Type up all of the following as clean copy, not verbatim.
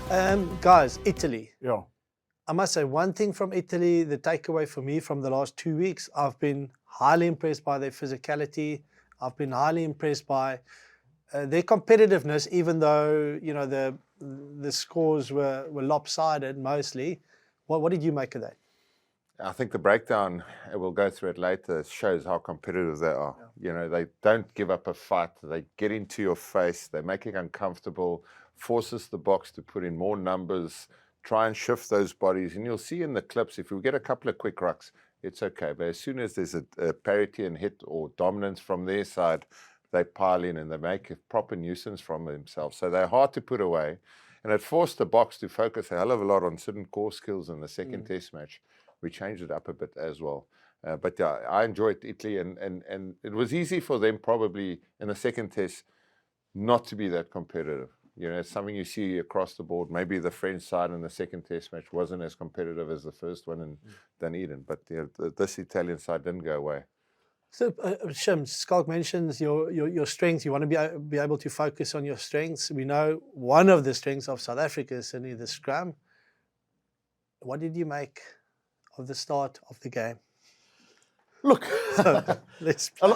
Guys, Italy. Yeah. I must say one thing from Italy, the takeaway for me from the last 2 weeks, I've been highly impressed by their physicality. I've been highly impressed by their competitiveness, even though, you know, the scores were lopsided mostly. What did you make of that? I think the breakdown, we'll go through it later, shows how competitive they are. Yeah. You know, they don't give up a fight. They get into your face. They make it uncomfortable, forces the box to put in more numbers, try and shift those bodies. And you'll see in the clips, if we get a couple of quick rucks, it's okay. But as soon as there's a parity and hit or dominance from their side, they pile in and they make a proper nuisance from themselves. So they're hard to put away. And it forced the box to focus a hell of a lot on certain core skills in the second test match. We changed it up a bit as well. But yeah, I enjoyed Italy, and it was easy for them probably in the second test not to be that competitive. You know, it's something you see across the board. Maybe the French side in the second test match wasn't as competitive as the first one in Dunedin, but this Italian side didn't go away. So, Shim, Schalk mentions your strengths. You want to be able to focus on your strengths. We know one of the strengths of South Africa is certainly the scrum. What did you make of the start of the game? Look, A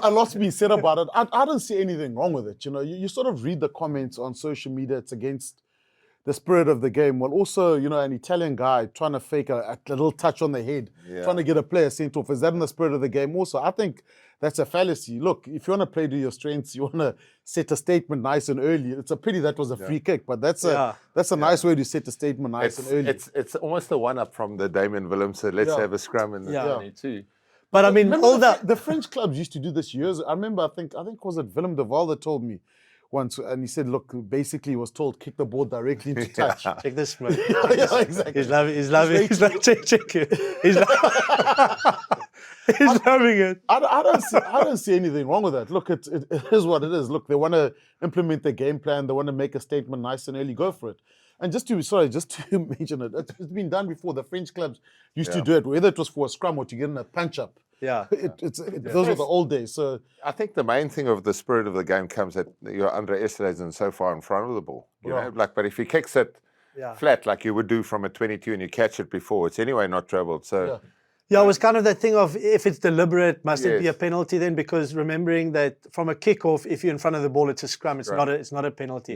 lot's been said about it. I don't see anything wrong with it. You know, you sort of read the comments on social media. It's against the spirit of the game. Well, also, you know, an Italian guy trying to fake a little touch on the head, trying to get a player sent off. Is that in the spirit of the game also? I think that's a fallacy. Look, if you want to play to your strengths, you want to set a statement nice and early. It's a pity that was a free kick, but that's a nice way to set a statement nice and early. It's almost a one-up from the Damien Willems. So let's have a scrum in the too. But I mean, the French clubs used to do this years. I remember, I think was it Willem de Waal that told me once, and he said, look, basically he was told kick the ball directly into touch. Check this, man. Exactly. He's loving check it. He's loving it. I don't see anything wrong with that. Look, it is what it is. Look, they want to implement their game plan. They want to make a statement nice and early. Go for it. And just to mention it, it's been done before. The French clubs used to do it, whether it was for a scrum or to get in a punch-up. Yeah. Those were the old days. So I think the main thing of the spirit of the game comes that you're underestimated and so far in front of the ball. You know, like, but if he kicks it flat like you would do from a 22 and you catch it before, it's anyway not troubled. So yeah, it was kind of that thing of if it's deliberate, must it be a penalty then? Because remembering that from a kickoff, if you're in front of the ball, it's a scrum. It's not a penalty.